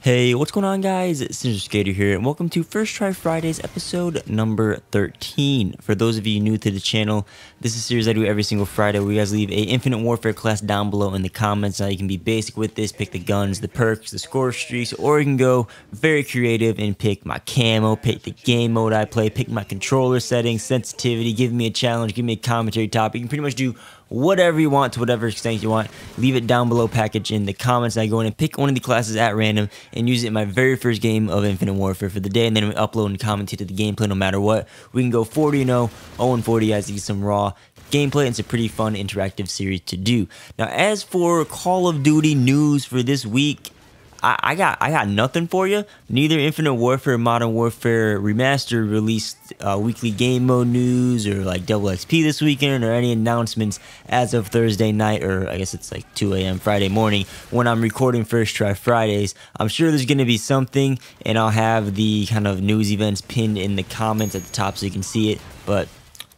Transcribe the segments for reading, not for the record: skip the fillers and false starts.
Hey, what's going on, guys? It's Ninja Skater here, and welcome to First Try Fridays, episode number 13. For those of you new to the channel, this is a series I do every single Friday where you guys leave a Infinite Warfare class down below in the comments. Now, you can be basic with this, pick the guns, the perks, the score streaks, or you can go very creative and pick my camo, pick the game mode I play, pick my controller settings, sensitivity, give me a challenge, give me a commentary topic. You can pretty much do whatever you want to whatever extent you want. Leave it down below, package in the comments. I go in and pick one of the classes at random and use it in my very first game of Infinite Warfare for the day, and then we upload and commentate to the gameplay no matter what. We can go 40-0, 0-40 guys to get some raw gameplay. It's a pretty fun interactive series to do. Now, as for Call of Duty news for this week, I got nothing for you. Neither Infinite Warfare or Modern Warfare Remastered released weekly game mode news or like double XP this weekend or any announcements as of Thursday night, or I guess it's like 2 a.m. Friday morning when I'm recording First Try Fridays. I'm sure there's going to be something, and I'll have the kind of news events pinned in the comments at the top so you can see it, but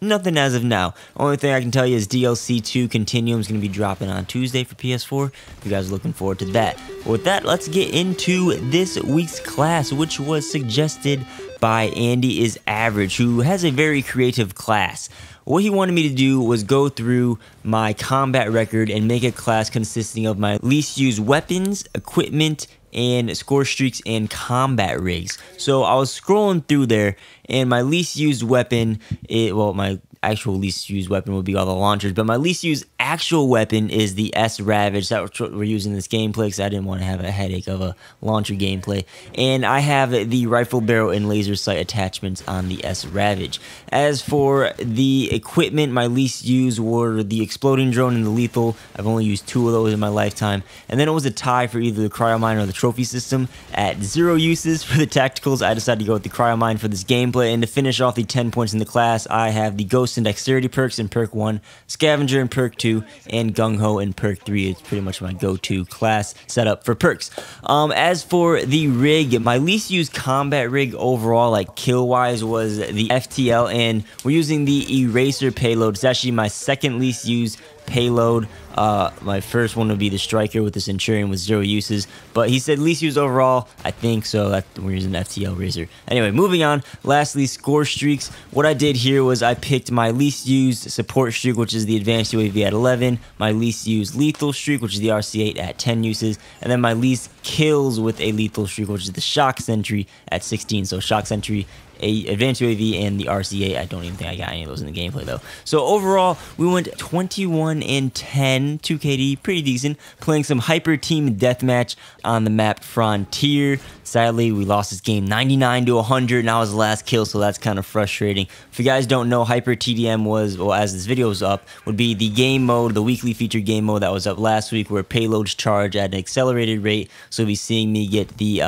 nothing as of now. Only thing I can tell you is DLC 2 Continuum is going to be dropping on Tuesday for PS4. If you guys are looking forward to that. But with that, let's get into this week's class, which was suggested by Andy is Average, who has a very creative class. What he wanted me to do was go through my combat record and make a class consisting of my least used weapons, equipment, and score streaks and combat rigs. So I was scrolling through there, and my least used weapon, my actual least used weapon would be all the launchers, but my least used actual weapon is the S-Ravage. That's what we're using in this gameplay because I didn't want to have a headache of a launcher gameplay. And I have the rifle barrel and laser sight attachments on the S-Ravage. As for the equipment, my least used were the exploding drone and the lethal. I've only used 2 of those in my lifetime. And then it was a tie for either the cryo mine or the trophy system. At 0 uses for the tacticals, I decided to go with the cryo mine for this gameplay. And to finish off the 10 points in the class, I have the ghost and dexterity perks in perk 1, scavenger in perk 2, and gung ho in perk 3. It's pretty much my go-to class setup for perks. As for the rig, my least used combat rig overall, like kill wise, was the FTL, and we're using the eraser payload. It's actually my second least used payload. My first one would be the striker with the centurion with 0 uses, but he said least used overall. I think so. That we're using the FTL razor. Anyway, moving on. Lastly, score streaks. What I did here was I picked my least used support streak, which is the advanced UAV at 11, my least used lethal streak, which is the RC8 at 10 uses, and then my least kills with a lethal streak, which is the shock sentry at 16. So shock sentry, advanced UAV, and the RC8. I don't even think I got any of those in the gameplay though. So overall, we went 21-10, 2 KD, pretty decent, playing some hyper team deathmatch on the map Frontier. Sadly, we lost this game 99-100, and I was the last kill, so that's kind of frustrating. If you guys don't know, Hyper TDM was, well, as this video is up, would be the game mode, the weekly featured game mode that was up last week, where payloads charge at an accelerated rate. So you'll be seeing me get the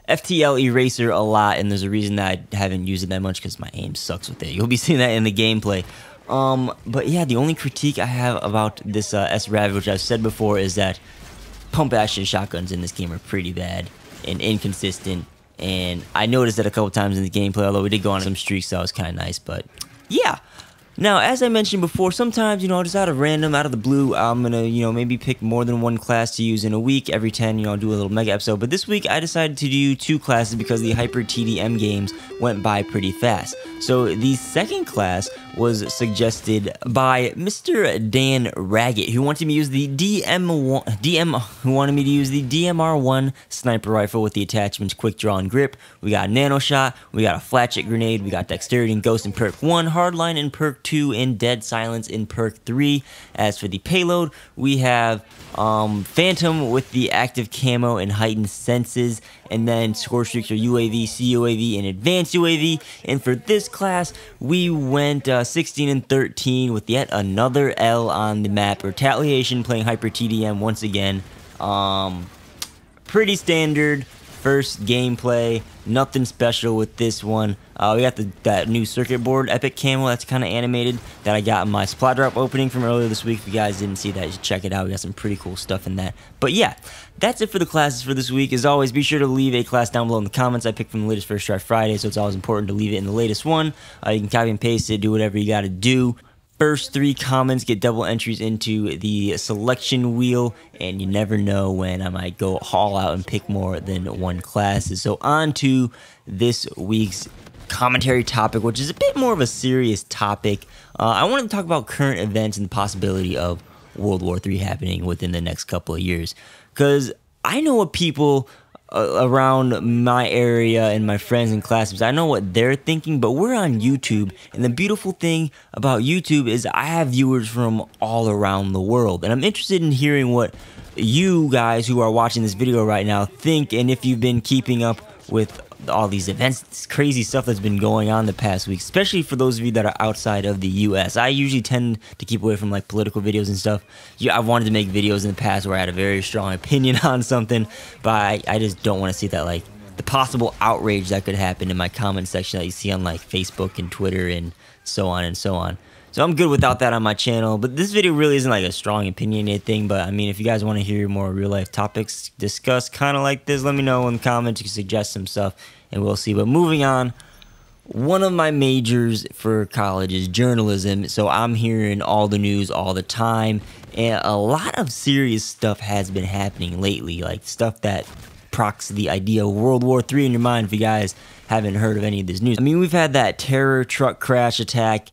FTL eraser a lot, and there's a reason that I haven't used it that much because my aim sucks with it. You'll be seeing that in the gameplay. But yeah, the only critique I have about this S-Ravage, which I've said before, is that pump action shotguns in this game are pretty bad and inconsistent. And I noticed that a couple times in the gameplay, although we did go on some streaks, so that was kind of nice. But yeah. Now, as I mentioned before, sometimes, just out of random, out of the blue, I'm going to, maybe pick more than one class to use in a week. Every 10, I'll do a little mega episode. But this week, I decided to do 2 classes because the Hyper TDM games went by pretty fast. So the second class was suggested by Mr. Dan Raggett, who wanted me to use the DMR1 sniper rifle with the attachments quick draw and grip. We got nano shot, we got a flat shot grenade, we got dexterity and ghost in perk 1, hardline in perk 2, and dead silence in perk 3. As for the payload, we have Phantom with the active camo and heightened senses, and then score streaks are UAV, CUAV, and advanced UAV. And for this class, we went 16-13 with yet another L on the map. Retaliation, playing Hyper TDM once again. Pretty standard first gameplay, nothing special with this one. We got that new circuit board epic camo that's kind of animated that I got in my supply drop opening from earlier this week. If you guys didn't see that, you should check it out. We got some pretty cool stuff in that. But yeah, that's it for the classes for this week. As always, be sure to leave a class down below in the comments. I picked from the latest First Try Friday, so it's always important to leave it in the latest one. You can copy and paste it, do whatever you got to do. first 3 comments get double entries into the selection wheel, and you never know when I might go haul out and pick more than 1 class. So on to this week's commentary topic, which is a bit more of a serious topic. I wanted to talk about current events and the possibility of World War III happening within the next couple of years, because I know what people around my area and my friends and classmates, I know what they're thinking, but we're on YouTube, and the beautiful thing about YouTube is I have viewers from all around the world, and I'm interested in hearing what you guys who are watching this video right now think, and if you've been keeping up with all these events, this crazy stuff that's been going on the past week, especially for those of you that are outside of the US. I usually tend to keep away from like political videos and stuff. Yeah, I've wanted to make videos in the past where I had a very strong opinion on something, but I just don't want to see that, like, the possible outrage that could happen in my comment section that you see on like Facebook and Twitter and so on and so on. So I'm good without that on my channel, but this video really isn't like a strong opinionated thing. But I mean, if you guys want to hear more real life topics discussed kind of like this, let me know in the comments. You can suggest some stuff and we'll see. But moving on, one of my majors for college is journalism, so I'm hearing all the news all the time, and a lot of serious stuff has been happening lately, like stuff that procs the idea of World War III in your mind if you guys haven't heard of any of this news. I mean, we've had that terror truck crash attack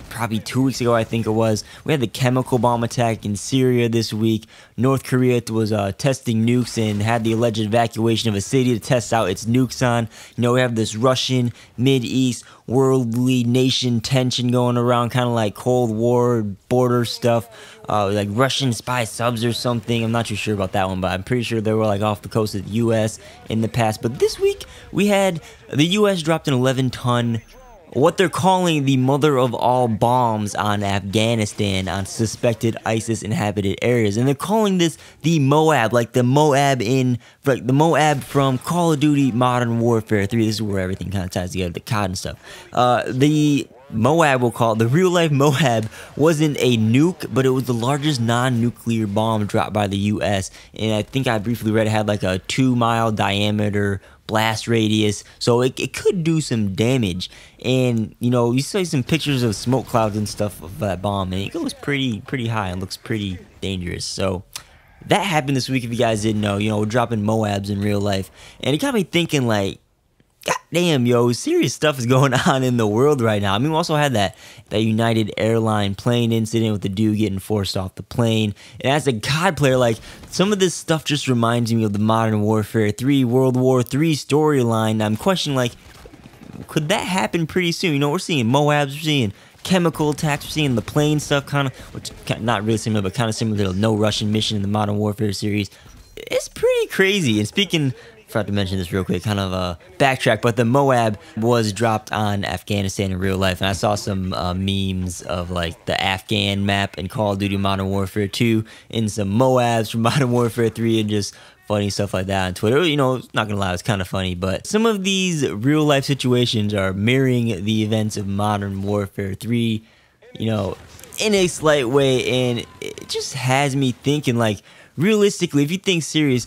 probably 2 weeks ago, I think it was. We had the chemical bomb attack in Syria this week. North Korea was testing nukes and had the alleged evacuation of a city to test out its nukes on. You know, we have this Russian, Mid-East, worldly nation tension going around, kind of like Cold War border stuff, like Russian spy subs or something. I'm not too sure about that one, but I'm pretty sure they were like off the coast of the U.S. in the past. But this week, we had the U.S. dropped an 11-ton what they're calling the mother of all bombs on Afghanistan, on suspected ISIS inhabited areas, and they're calling this the Moab, like the Moab from Call of Duty Modern Warfare 3. This is where everything kind of ties together, the COD and stuff. The Moab, we'll call it, the real life Moab wasn't a nuke, but it was the largest non-nuclear bomb dropped by the U.S. And I think I briefly read it had like a 2-mile diameter blast radius, so it could do some damage. And you know, you see some pictures of smoke clouds and stuff of that bomb, and it goes pretty high and looks pretty dangerous. So that happened this week, if you guys didn't know. You know, we're dropping Moabs in real life, and it got me thinking, like, God damn, yo, serious stuff is going on in the world right now. I mean, we also had that United Airline plane incident with the dude getting forced off the plane. And as a COD player, like, some of this stuff just reminds me of the Modern Warfare 3, World War 3 storyline. I'm questioning, like, could that happen pretty soon? You know, we're seeing Moabs, we're seeing chemical attacks, we're seeing the plane stuff, kind of, which not really similar, but kind of similar to the No Russian Mission in the Modern Warfare series. It's pretty crazy. And speaking, I forgot to mention this real quick, kind of a backtrack, but the Moab was dropped on Afghanistan in real life, and I saw some memes of like the Afghan map in Call of Duty Modern Warfare 2 and some Moabs from Modern Warfare 3 and just funny stuff like that on Twitter. You know, not gonna lie, it's kind of funny, but some of these real life situations are mirroring the events of Modern Warfare 3, you know, in a slight way, and it just has me thinking, like, realistically, if you think serious,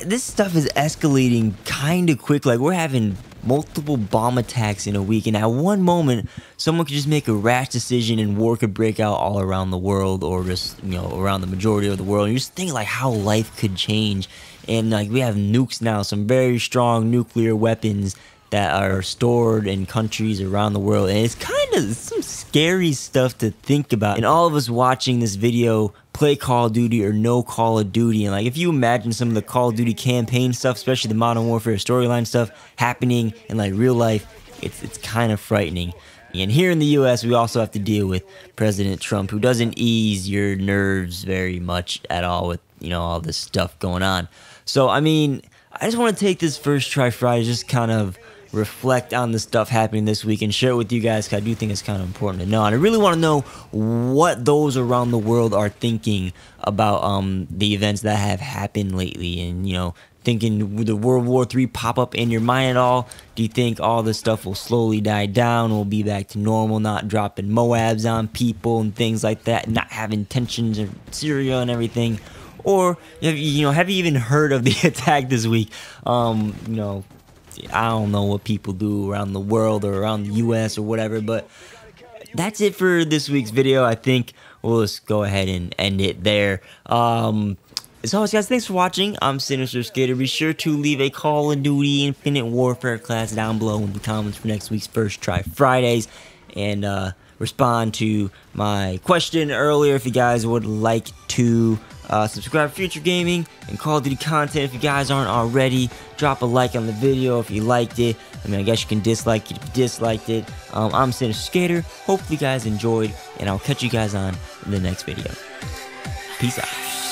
this stuff is escalating kind of quick. Like, we're having multiple bomb attacks in a week, and at one moment, someone could just make a rash decision and war could break out all around the world, or just, you know, around the majority of the world. And you just think, like, how life could change. And, like, we have nukes now, some very strong nuclear weapons that are stored in countries around the world, and it's kind of some scary stuff to think about. And all of us watching this video play Call of Duty or know Call of Duty, and like, if you imagine some of the Call of Duty campaign stuff, especially the Modern Warfare storyline stuff happening in like real life, it's kind of frightening. And here in the US, we also have to deal with President Trump, who doesn't ease your nerves very much at all with, you know, all this stuff going on. So I mean, I just want to take this First Try Friday, just kind of reflect on the stuff happening this week and share it with you guys, because I do think it's kind of important to know. And I really want to know what those around the world are thinking about the events that have happened lately. And, you know, thinking, would the World War III pop up in your mind at all? Do you think all this stuff will slowly die down, we'll be back to normal, not dropping Moabs on people and things like that, not having tensions in Syria and everything? Or, you know, have you even heard of the attack this week? You know, I don't know what people do around the world or around the U.S. or whatever, but that's it for this week's video. I think we'll just go ahead and end it there. As always, guys, thanks for watching. I'm Sinister Skater. Be sure to leave a Call of Duty Infinite Warfare class down below in the comments for next week's First Try Fridays. And respond to my question earlier if you guys would like to subscribe to Future Gaming and Call of Duty content. If you guys aren't already, drop a like on the video if you liked it. I mean, I guess you can dislike it if you disliked it. I'm Sinister Skater. Hopefully you guys enjoyed, and I'll catch you guys on in the next video. Peace out.